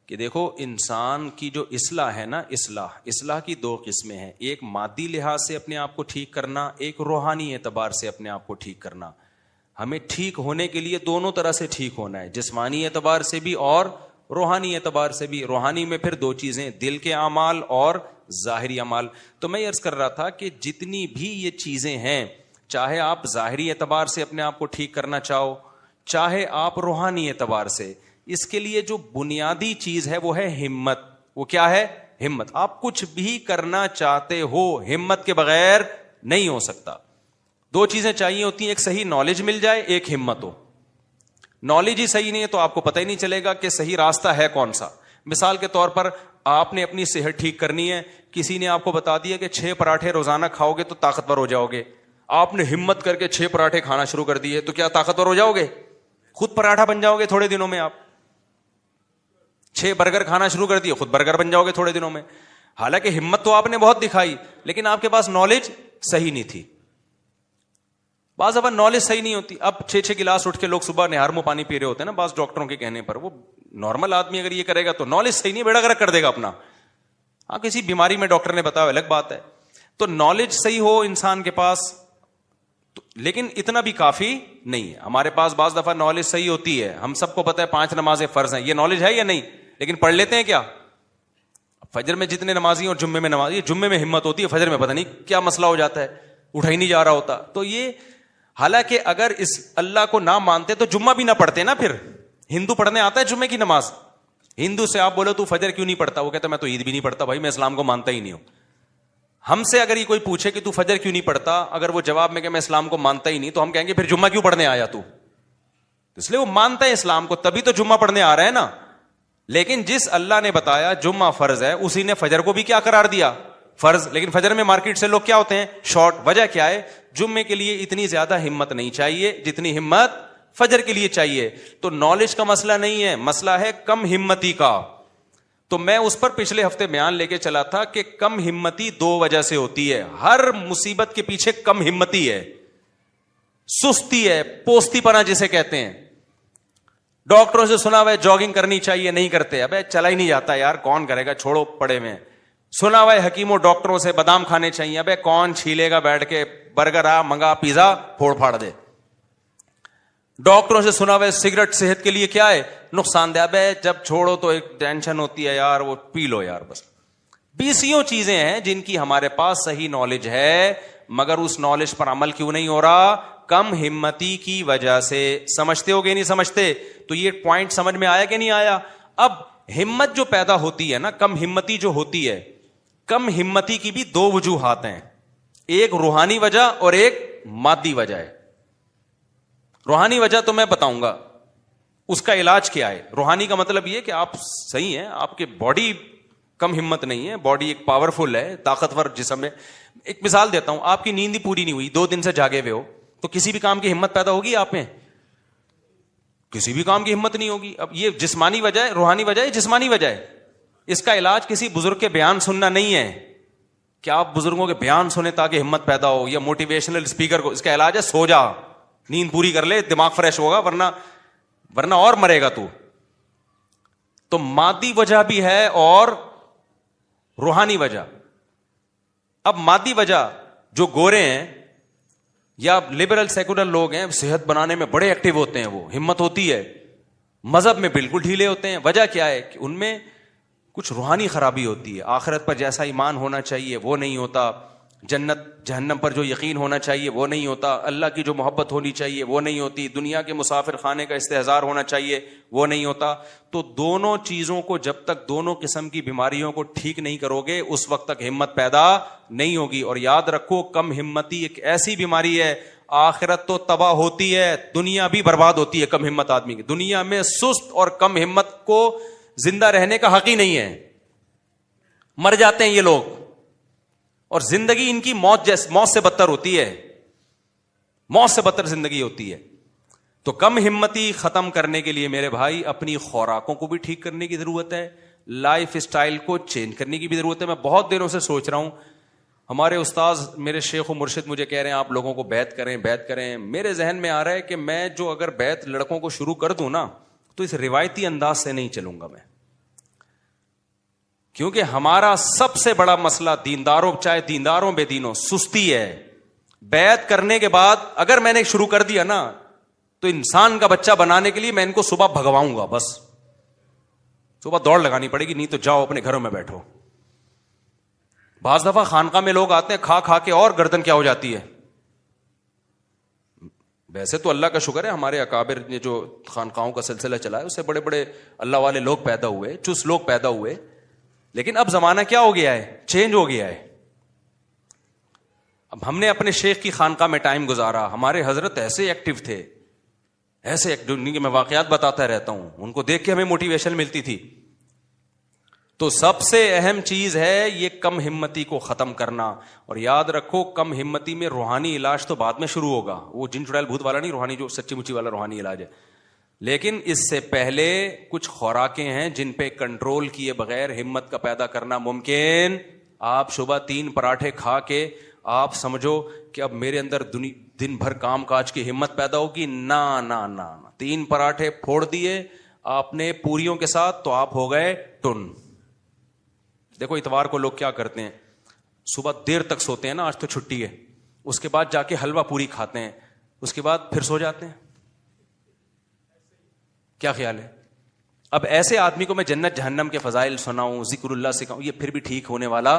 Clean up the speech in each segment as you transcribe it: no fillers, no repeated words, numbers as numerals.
کہ دیکھو انسان کی جو اصلاح ہے نا، اصلاح کی دو قسمیں ہیں، ایک مادی لحاظ سے اپنے آپ کو ٹھیک کرنا، ایک روحانی اعتبار سے اپنے آپ کو ٹھیک کرنا. ہمیں ٹھیک ہونے کے لیے دونوں طرح سے ٹھیک ہونا ہے، جسمانی اعتبار سے بھی اور روحانی اعتبار سے بھی. روحانی میں پھر دو چیزیں، دل کے اعمال اور ظاہری اعمال. تو میں یہ عرض کر رہا تھا کہ جتنی بھی یہ چیزیں ہیں، چاہے آپ ظاہری اعتبار سے اپنے آپ کو ٹھیک کرنا چاہو، چاہے آپ روحانی اعتبار سے، اس کے لیے جو بنیادی چیز ہے وہ ہے ہمت. وہ کیا ہے؟ ہمت. آپ کچھ بھی کرنا چاہتے ہو، ہمت کے بغیر نہیں ہو سکتا. دو چیزیں چاہیے ہوتی ہیں، ایک صحیح نالج مل جائے، ایک ہمت ہو. نالج ہی صحیح نہیں ہے تو آپ کو پتہ ہی نہیں چلے گا کہ صحیح راستہ ہے کون سا. مثال کے طور پر آپ نے اپنی صحت ٹھیک کرنی ہے، کسی نے آپ کو بتا دیا کہ 6 پراٹھے روزانہ کھاؤ گے تو طاقتور ہو جاؤ گے. آپ نے ہمت کر کے 6 پراٹھے کھانا شروع کر دیے تو کیا طاقتور ہو جاؤ گے؟ خود پراٹھا بن جاؤ گے تھوڑے دنوں میں. آپ 6 برگر کھانا شروع کر دیے، خود برگر بن جاؤ گے تھوڑے دنوں میں. حالانکہ ہمت تو آپ نے بہت دکھائی، لیکن آپ کے پاس نالج صحیح نہیں تھی. بعض دفعہ نالج صحیح نہیں ہوتی. اب 6 گلاس اٹھ کے لوگ صبح نہار منہ پانی پی رہے ہوتے ہیں نا، بعض ڈاکٹروں کے کہنے پر. وہ نارمل آدمی اگر یہ کرے گا تو نالج صحیح نہیں، بیڑا گرک کر دے گا اپنا. ہاں کسی بیماری میں ڈاکٹر نے بتایا الگ بات ہے. تو نالج صحیح ہو انسان کے پاس لیکن اتنا بھی کافی نہیں ہے. ہمارے پاس بعض دفعہ نالج صحیح ہوتی ہے، ہم سب کو پتا ہے 5 نمازیں فرض ہیں، یہ نالج ہے یا نہیں؟ لیکن پڑھ لیتے ہیں کیا؟ فجر میں جتنے نمازی اور جمعے میں نمازی، جمعے میں ہمت ہوتی ہے، فجر میں پتہ نہیں کیا مسئلہ ہو جاتا ہے، اٹھا ہی نہیں جا رہا ہوتا. تو یہ حالانکہ اگر اس اللہ کو نہ مانتے تو جمعہ بھی نہ پڑھتے نا. پھر ہندو پڑھنے آتا ہے جمعے کی نماز، ہندو سے آپ بولو تو فجر کیوں نہیں پڑھتا، وہ کہتا میں تو عید بھی نہیں پڑھتا بھائی، میں اسلام کو مانتا ہی نہیں ہوں. ہم سے اگر یہ کوئی پوچھے کہ تو فجر کیوں نہیں پڑھتا، اگر وہ جواب میں کہ میں اسلام کو مانتا ہی نہیں، تو ہم کہیں گے پھر جمعہ کیوں پڑھنے آیا تو؟ اس لیے وہ مانتا ہے اسلام کو، تبھی تو جمعہ پڑھنے آ رہا ہے نا. لیکن جس اللہ نے بتایا جمعہ فرض ہے، اسی نے فجر کو بھی کیا قرار دیا؟ فرض. لیکن فجر میں مارکیٹ سے لوگ کیا ہوتے ہیں؟ شارٹ. وجہ کیا ہے؟ جمعے کے لیے اتنی زیادہ ہمت نہیں چاہیے جتنی ہمت فجر کے لیے چاہیے. تو نالج کا مسئلہ نہیں ہے، مسئلہ ہے کم ہمتی کا. تو میں اس پر پچھلے ہفتے بیان لے کے چلا تھا کہ کم ہمتی 2 وجہ سے ہوتی ہے. ہر مصیبت کے پیچھے کم ہمتی ہے، سستی ہے، پوستی پنا جسے کہتے ہیں. ڈاکٹروں سے سنا ہوا ہے جاگنگ کرنی چاہیے، نہیں کرتے. ابے چلا ہی نہیں جاتا یار، کون کرے گا، چھوڑو پڑے میں. سنا ہوا ہے حکیموں ڈاکٹروں سے بادام کھانے چاہیے، ابے کون چھیلے گا بیٹھ کے، برگر آ منگا، پیزا پھوڑ پھاڑ دے. ڈاکٹروں سے سنا ہوا ہے سگریٹ صحت کے لیے کیا ہے؟ نقصان دہ. ابے جب چھوڑو تو ایک ٹینشن ہوتی ہے یار، وہ پی لو یار بس. 20 چیزیں ہیں جن کی ہمارے پاس صحیح نالج ہے، مگر اس نالج پر عمل کیوں نہیں ہو رہا؟ کم ہمتی کی وجہ سے. سمجھتے ہو گے نہیں سمجھتے؟ تو یہ پوائنٹ سمجھ میں آیا کہ نہیں آیا؟ اب ہمت جو پیدا ہوتی ہے نا، کم ہمتی جو ہوتی ہے، کم ہمتی کی بھی 2 وجوہات ہیں، ایک روحانی وجہ اور ایک مادی وجہ ہے. روحانی وجہ تو میں بتاؤں گا اس کا علاج کیا ہے. روحانی کا مطلب یہ کہ آپ صحیح ہیں، آپ کے باڈی کم ہمت نہیں ہے، باڈی ایک پاورفل ہے، طاقتور جسم ہے. ایک مثال دیتا ہوں، آپ کی نیند ہی پوری نہیں ہوئی، 2 دن سے جاگے ہوئے ہو، تو کسی بھی کام کی ہمت پیدا ہوگی آپ میں؟ کسی بھی کام کی ہمت نہیں ہوگی. اب یہ جسمانی وجہ ہے، روحانی وجہ ہے، جسمانی وجہ ہے. اس کا علاج کسی بزرگ کے بیان سننا نہیں ہے کہ آپ بزرگوں کے بیان سنیں تاکہ ہمت پیدا ہو، یا موٹیویشنل اسپیکر کو. اس کا علاج ہے سو جا، نیند پوری کر لے، دماغ فریش ہوگا، ورنہ اور مرے گا تو. تو مادی وجہ بھی ہے اور روحانی وجہ. اب مادی وجہ، جو گورے ہیں یا لبرل سیکولر لوگ ہیں، صحت بنانے میں بڑے ایکٹیو ہوتے ہیں، وہ ہمت ہوتی ہے. مذہب میں بالکل ڈھیلے ہوتے ہیں. وجہ کیا ہے؟ کہ ان میں کچھ روحانی خرابی ہوتی ہے. آخرت پر جیسا ایمان ہونا چاہیے وہ نہیں ہوتا، جنت جہنم پر جو یقین ہونا چاہیے وہ نہیں ہوتا، اللہ کی جو محبت ہونی چاہیے وہ نہیں ہوتی، دنیا کے مسافر خانے کا استحضار ہونا چاہیے وہ نہیں ہوتا. تو دونوں چیزوں کو جب تک، دونوں قسم کی بیماریوں کو ٹھیک نہیں کرو گے، اس وقت تک ہمت پیدا نہیں ہوگی. اور یاد رکھو، کم ہمتی ایک ایسی بیماری ہے، آخرت تو تباہ ہوتی ہے، دنیا بھی برباد ہوتی ہے کم ہمت آدمی کی. دنیا میں سست اور کم ہمت کو زندہ رہنے کا حق ہی نہیں ہے، مر جاتے ہیں یہ لوگ، اور زندگی ان کی موت سے بدتر ہوتی ہے، موت سے بدتر زندگی ہوتی ہے. تو کم ہمتی ختم کرنے کے لیے میرے بھائی اپنی خوراکوں کو بھی ٹھیک کرنے کی ضرورت ہے، لائف اسٹائل کو چینج کرنے کی بھی ضرورت ہے. میں بہت دنوں سے سوچ رہا ہوں، ہمارے استاذ میرے شیخ و مرشد مجھے کہہ رہے ہیں آپ لوگوں کو بیعت کریں. میرے ذہن میں آ رہا ہے کہ میں جو اگر بیعت لڑکوں کو شروع کر دوں نا، تو اس روایتی انداز سے نہیں چلوں گا. میں کیونکہ ہمارا سب سے بڑا مسئلہ دینداروں، چاہے دینداروں بے دینوں، سستی ہے. بیعت کرنے کے بعد اگر میں نے شروع کر دیا نا تو انسان کا بچہ بنانے کے لیے میں ان کو صبح بھگواؤں گا، بس صبح دوڑ لگانی پڑے گی، نہیں تو جاؤ اپنے گھروں میں بیٹھو. بعض دفعہ خانقاہ میں لوگ آتے ہیں کھا کھا کے اور گردن کیا ہو جاتی ہے. ویسے تو اللہ کا شکر ہے ہمارے اکابر نے جو خانقاہوں کا سلسلہ چلا ہے اس سے بڑے بڑے اللہ والے لوگ پیدا ہوئے، چست لوگ پیدا ہوئے. لیکن اب زمانہ کیا ہو گیا ہے، چینج ہو گیا ہے. اب ہم نے اپنے شیخ کی خانقاہ میں ٹائم گزارا، ہمارے حضرت ایسے ایکٹیو تھے، ایسے میں واقعات بتاتا رہتا ہوں، ان کو دیکھ کے ہمیں موٹیویشن ملتی تھی. تو سب سے اہم چیز ہے یہ کم ہمتی کو ختم کرنا. اور یاد رکھو کم ہمتی میں روحانی علاج تو بعد میں شروع ہوگا، وہ جن چڑیل بھوت والا نہیں، روحانی جو سچی مچی والا روحانی علاج ہے. لیکن اس سے پہلے کچھ خوراکیں ہیں جن پہ کنٹرول کیے بغیر ہمت کا پیدا کرنا ممکن. آپ صبح 3 پراٹھے کھا کے آپ سمجھو کہ اب میرے اندر دن بھر کام کاج کی ہمت پیدا ہوگی؟ نہ نہ نہ. 3 پراٹھے پھوڑ دیے آپ نے پوریوں کے ساتھ تو آپ ہو گئے ٹن. دیکھو اتوار کو لوگ کیا کرتے ہیں، صبح دیر تک سوتے ہیں نا، آج تو چھٹی ہے، اس کے بعد جا کے حلوہ پوری کھاتے ہیں، اس کے بعد پھر سو جاتے ہیں. کیا خیال ہے؟ اب ایسے آدمی کو میں جنت جہنم کے فضائل سناؤں، ذکر اللہ سکھاؤں، یہ پھر بھی ٹھیک ہونے والا،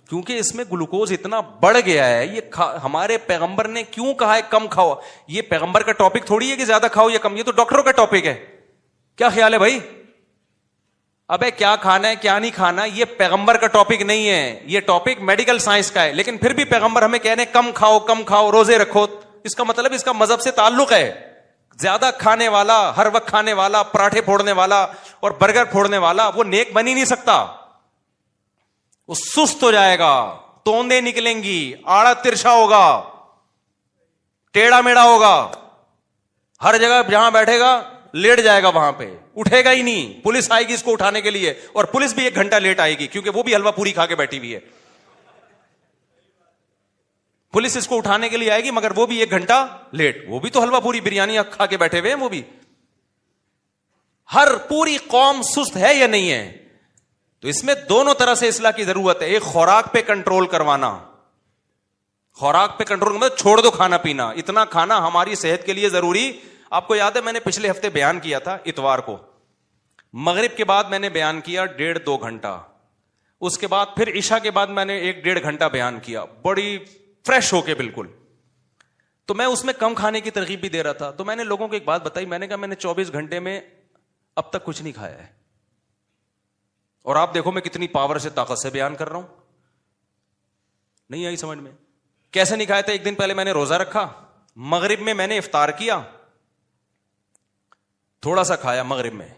کیونکہ اس میں گلوکوز اتنا بڑھ گیا ہے. یہ ہمارے پیغمبر نے کیوں کہا ہے کم کھاؤ؟ یہ پیغمبر کا ٹاپک تھوڑی ہے کہ زیادہ کھاؤ یا کم، یہ تو ڈاکٹروں کا ٹاپک ہے. کیا خیال ہے بھائی؟ ابے کیا کھانا ہے کیا نہیں کھانا یہ پیغمبر کا ٹاپک نہیں ہے، یہ ٹاپک میڈیکل سائنس کا ہے. لیکن پھر بھی پیغمبر ہمیں کہہ رہے ہیں کم کھاؤ کم کھاؤ، روزے رکھو. اس کا مطلب اس کا مذہب سے تعلق ہے. زیادہ کھانے والا، ہر وقت کھانے والا، پراٹھے پھوڑنے والا اور برگر پھوڑنے والا وہ نیک بن ہی نہیں سکتا. وہ سست ہو جائے گا، توندے نکلیں گی، آڑا ترشا ہوگا، ٹیڑھا میڑا ہوگا، ہر جگہ جہاں بیٹھے گا لیٹ جائے گا، وہاں پہ اٹھے گا ہی نہیں. پولیس آئے گی اس کو اٹھانے کے لیے، اور پولیس بھی 1 گھنٹہ لیٹ آئے گی کیونکہ وہ بھی حلوہ پوری کھا کے بیٹھی ہوئی ہے. پولیس اس کو اٹھانے کے لیے آئے گی مگر وہ بھی 1 گھنٹہ لیٹ، وہ بھی تو حلوہ پوری بریانی کھا کے بیٹھے ہوئے ہیں. وہ بھی ہر پوری قوم سست ہے یا نہیں ہے؟ تو اس میں دونوں طرح سے اصلاح کی ضرورت ہے. ایک خوراک پہ کنٹرول کروانا، خوراک پہ کنٹرول مطلب چھوڑ دو کھانا پینا، اتنا کھانا ہماری صحت کے لیے ضروری. آپ کو یاد ہے میں نے پچھلے ہفتے بیان کیا تھا، اتوار کو مغرب کے بعد میں نے بیان کیا 1.5-2 گھنٹہ، اس کے بعد پھر عشاء کے بعد میں نے 1-1.5 گھنٹہ بیان کیا، بڑی فریش ہو کے بالکل. تو میں اس میں کم کھانے کی ترغیب بھی دے رہا تھا. تو میں نے لوگوں کو ایک بات بتائی، میں نے کہا میں نے 24 گھنٹے میں اب تک کچھ نہیں کھایا ہے، اور آپ دیکھو میں کتنی پاور سے طاقت سے بیان کر رہا ہوں. نہیں آئی سمجھ میں؟ کیسے نہیں کھایا تھا؟ ایک دن پہلے میں نے روزہ رکھا، مغرب میں نے افطار کیا، تھوڑا سا کھایا مغرب میں،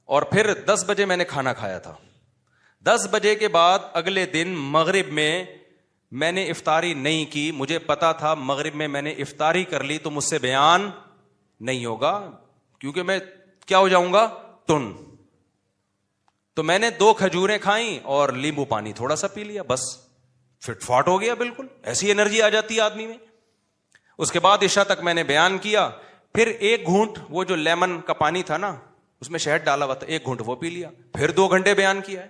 اور پھر 10 بجے میں نے کھانا کھایا تھا. 10 بجے کے بعد اگلے دن مغرب میں نے افطاری نہیں کی. مجھے پتا تھا مغرب میں نے افطاری کر لی تو مجھ سے بیان نہیں ہوگا کیونکہ میں کیا ہو جاؤں گا؟ ٹن. تو میں نے 2 کھجوریں کھائیں اور لیمبو پانی تھوڑا سا پی لیا، بس فٹ فاٹ ہو گیا بالکل. ایسی انرجی آ جاتی ہے آدمی میں. اس کے بعد عشاء تک میں نے بیان کیا، پھر 1 گھونٹ وہ جو لیمن کا پانی تھا نا اس میں شہد ڈالا ہوا تھا، 1 گھونٹ وہ پی لیا، پھر 2 گھنٹے بیان کیا ہے.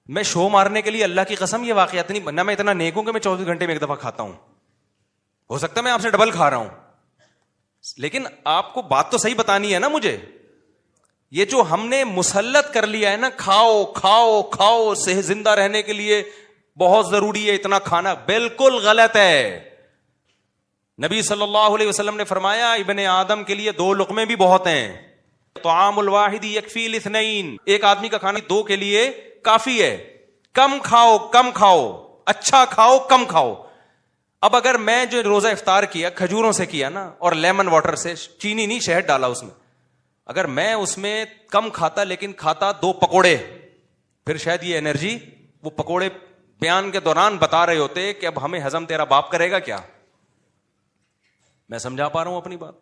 میں شو مارنے کے لیے اللہ کی قسم یہ واقعات نہیں بننا، میں اتنا نیک ہوں کہ میں 24 گھنٹے میں 1 دفعہ کھاتا ہوں. ہو سکتا ہے میں آپ سے ڈبل کھا رہا ہوں، لیکن آپ کو بات تو صحیح بتانی ہے نا مجھے. یہ جو ہم نے مسلط کر لیا ہے نا، کھاؤ کھاؤ کھاؤ، صحت زندہ رہنے کے لیے بہت ضروری ہے اتنا کھانا، بالکل غلط ہے. نبی صلی اللہ علیہ وسلم نے فرمایا ابن آدم کے لیے 2 لقمے بھی بہت ہیں. طعام الواحد یکفی الاثنین، ایک آدمی کا کھانا 2 کے لیے کافی ہے. کم کھاؤ کم کھاؤ، اچھا کھاؤ کم کھاؤ. اب اگر میں جو روزہ افطار کیا کھجوروں سے کیا نا اور لیمن واٹر سے، چینی نہیں شہد ڈالا اس میں، اگر میں اس میں کم کھاتا لیکن کھاتا 2 پکوڑے، پھر شاید یہ انرجی، وہ پکوڑے بیان کے دوران بتا رہے ہوتے کہ اب ہمیں ہضم تیرا باپ کرے گا کیا. میں سمجھا پا رہا ہوں اپنی بات؟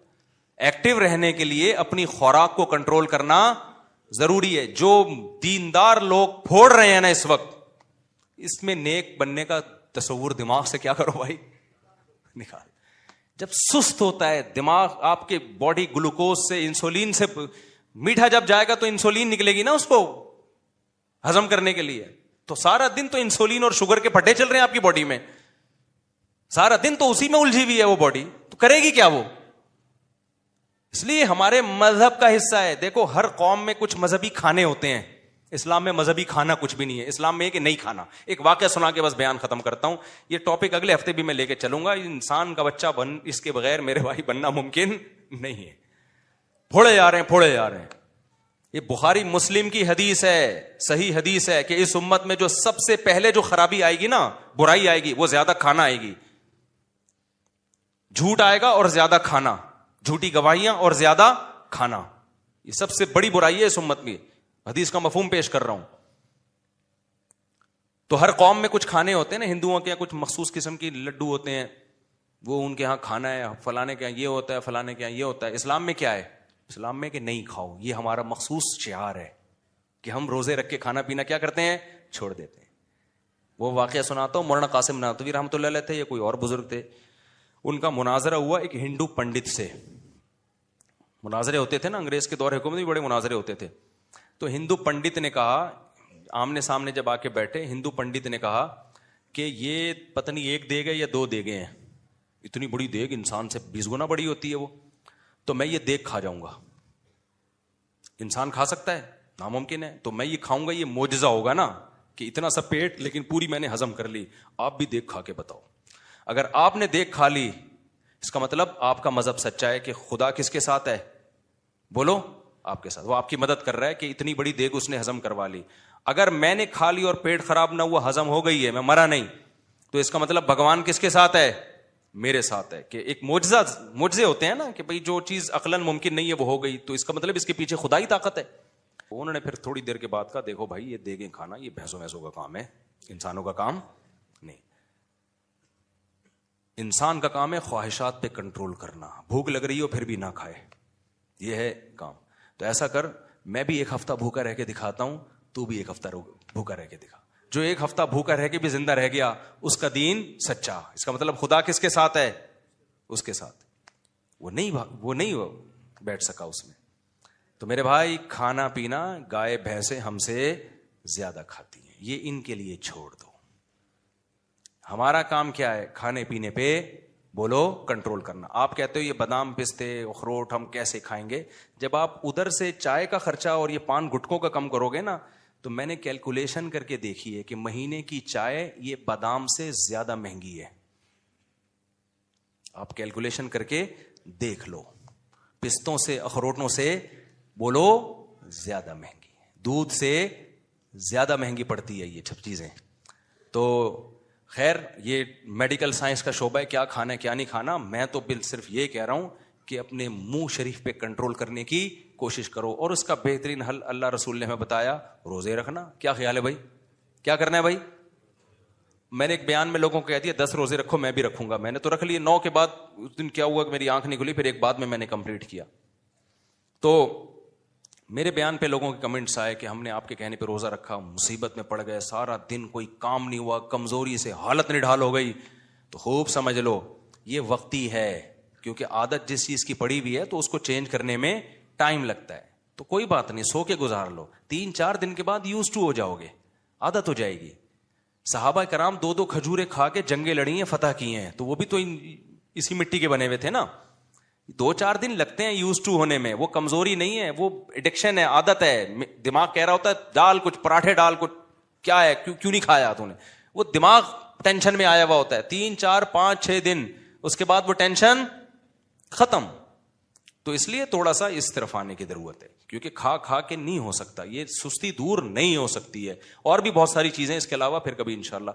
ایکٹیو رہنے کے لیے اپنی خوراک کو کنٹرول کرنا ضروری ہے. جو دیندار لوگ پھوڑ رہے ہیں نا اس وقت، اس میں نیک بننے کا تصور دماغ سے کیا کرو بھائی، نکال. جب سست ہوتا ہے دماغ، آپ کے باڈی گلوکوز سے، انسولین سے، میٹھا جب جائے گا تو انسولین نکلے گی نا اس کو. ہضم کرنے کے لیے. تو سارا دن تو انسولین اور شوگر کے پھٹے چل رہے ہیں آپ کی باڈی میں, سارا دن تو اسی میں الجھی ہوئی ہے وہ باڈی, تو کرے گی کیا وہ؟ اس لیے ہمارے مذہب کا حصہ ہے. دیکھو ہر قوم میں کچھ مذہبی کھانے ہوتے ہیں, اسلام میں مذہبی کھانا کچھ بھی نہیں ہے. اسلام میں کہ نہیں کھانا. ایک واقعہ سنا کے بس بیان ختم کرتا ہوں, یہ ٹاپک اگلے ہفتے بھی میں لے کے چلوں گا. انسان کا بچہ اس کے بغیر میرے بھائی بننا ممکن نہیں ہے. پھوڑے جا رہے ہیں. یہ بخاری مسلم کی حدیث ہے, صحیح حدیث ہے کہ اس امت میں جو سب سے پہلے جو خرابی آئے گی نا, برائی آئے گی, وہ زیادہ کھانا آئے گی. جھوٹ آئے گا اور زیادہ کھانا, جھوٹی گواہیاں اور زیادہ کھانا, یہ سب سے بڑی برائی ہے اس امت میں. حدیث کا مفہوم پیش کر رہا ہوں. تو ہر قوم میں کچھ کھانے ہوتے ہیں نا, ہندوؤں کے کچھ مخصوص قسم کی لڈو ہوتے ہیں, وہ ان کے ہاں کھانا ہے, فلانے کے ہاں یہ ہوتا ہے, فلانے کے ہاں یہ ہوتا ہے. اسلام میں کیا ہے؟ اسلام میں کہ نہیں کھاؤ. یہ ہمارا مخصوص شعار ہے کہ ہم روزے رکھ کے کھانا پینا کیا کرتے ہیں؟ چھوڑ دیتے ہیں. وہ واقعہ سناتا ہوں. مولانا قاسم نانوتوی رحمۃ اللہ علیہ تھے یا کوئی اور بزرگ تھے, ان کا مناظرہ ہوا ایک ہندو پنڈت سے. مناظرے ہوتے تھے نا, انگریز کے دور حکومت میں بڑے مناظرے ہوتے تھے. تو ہندو پنڈت نے کہا, آمنے سامنے جب آ کے بیٹھے, ہندو پنڈت نے کہا کہ یہ پتہ نہیں ایک دیگ ہے یا دو دیگیں ہیں, اتنی بڑی دیگ انسان سے 20 گنا بڑی ہوتی ہے وہ, تو میں یہ دیگ کھا جاؤں گا. انسان کھا سکتا ہے؟ ناممکن ہے. تو میں یہ کھاؤں گا, یہ معجزہ ہوگا نا کہ اتنا سا پیٹ لیکن پوری میں نے ہضم کر لی. آپ بھی دیگ کھا کے بتاؤ. اگر آپ نے دیگ کھا لی, اس کا مطلب آپ کا مذہب سچا ہے کہ خدا کس کے ساتھ ہے؟ بولو, آپ کے ساتھ. وہ آپ کی مدد کر رہا ہے کہ اتنی بڑی دیگ اس نے ہضم کروا لی. اگر میں نے کھا لی اور پیٹ خراب نہ ہوا, ہضم ہو گئی ہے, میں مرا نہیں, تو اس کا مطلب بھگوان کس کے ساتھ ہے؟ میرے ساتھ ہے. کہ ایک معجزے ہوتے ہیں نا کہ بھئی جو چیز عقلاً ممکن نہیں ہے وہ ہو گئی, تو اس کا مطلب اس کے پیچھے خدائی طاقت ہے. انہوں نے پھر تھوڑی دیر کے بعد کہا, دیکھو بھائی یہ دیگیں کھانا یہ بھینسوں کا کام ہے, انسانوں کا کام نہیں. انسان کا کام ہے خواہشات پہ کنٹرول کرنا. بھوک لگ رہی ہو پھر بھی نہ کھائے, یہ ہے کام. تو ایسا کر, میں بھی ایک ہفتہ بھوکا رہ کے دکھاتا ہوں, تو بھی ایک ہفتہ بھوکا رہ کے دکھا. جو ایک ہفتہ بھوکا رہ کے بھی زندہ رہ گیا, اس کا دین سچا. اس کا مطلب خدا کس کے ساتھ ہے؟ اس کے ساتھ. وہ نہیں بیٹھ سکا اس میں. تو میرے بھائی, کھانا پینا گائے بھینسیں ہم سے زیادہ کھاتی ہیں, یہ ان کے لیے چھوڑ دو. ہمارا کام کیا ہے؟ کھانے پینے پہ بولو کنٹرول کرنا. آپ کہتے ہو یہ بادام پستے اخروٹ ہم کیسے کھائیں گے؟ جب آپ ادھر سے چائے کا خرچہ اور یہ پان گٹکوں کا کم کرو گے نا, تو میں نے کیلکولیشن کر کے دیکھی ہے کہ مہینے کی چائے یہ بادام سے زیادہ مہنگی ہے. آپ کیلکولیشن کر کے دیکھ لو, پستوں سے اخروٹوں سے بولو زیادہ مہنگی ہے, دودھ سے زیادہ مہنگی پڑتی ہے یہ سب چیزیں. تو خیر, یہ میڈیکل سائنس کا شعبہ ہے, کیا کھانا ہے کیا نہیں کھانا. میں تو صرف یہ کہہ رہا ہوں کہ اپنے منہ شریف پہ کنٹرول کرنے کی کوشش کرو, اور اس کا بہترین حل اللہ رسول نے ہمیں بتایا, روزے رکھنا. کیا خیال ہے بھائی؟ کیا کرنا ہے بھائی؟ میں نے ایک بیان میں لوگوں کو کہہ دیا 10 روزے رکھو, میں بھی رکھوں گا. میں نے تو رکھ لیے. 9 کے بعد اس دن کیا ہوا کہ میری آنکھ نہیں کھلی, پھر ایک بعد میں نے کمپلیٹ کیا. تو میرے بیان پہ لوگوں کے کمنٹس آئے کہ ہم نے آپ کے کہنے پہ روزہ رکھا, مصیبت میں پڑ گئے, سارا دن کوئی کام نہیں ہوا, کمزوری سے حالت نڈھال ہو گئی. تو خوب سمجھ لو یہ وقتی ہے, کیونکہ عادت جس چیز کی پڑی ہوئی ہے تو اس کو چینج کرنے میں ٹائم لگتا ہے. تو کوئی بات نہیں, سو کے گزار لو. 3-4 دن کے بعد یوز ٹو ہو جاؤ گے, عادت ہو جائے گی. صحابہ کرام 2 کھجورے کھا کے جنگیں لڑی ہیں, فتح کی ہیں, تو وہ بھی تو اسی مٹی کے بنے ہوئے تھے نا. 2-4 دن لگتے ہیں یوز ٹو ہونے میں. وہ کمزوری نہیں ہے, وہ ایڈکشن ہے, عادت ہے. دماغ کہہ رہا ہوتا ہے ڈال کچھ پراٹھے, ڈال کچھ, کیا ہے کیوں نہیں کھایا تو نے. وہ دماغ ٹینشن میں آیا ہوا ہوتا ہے. 3-4-5-6 دن, اس کے بعد وہ ٹینشن ختم. تو اس لیے تھوڑا سا اس طرف آنے کی ضرورت ہے, کیونکہ کھا کے نہیں ہو سکتا, یہ سستی دور نہیں ہو سکتی ہے. اور بھی بہت ساری چیزیں اس کے علاوہ پھر کبھی انشاءاللہ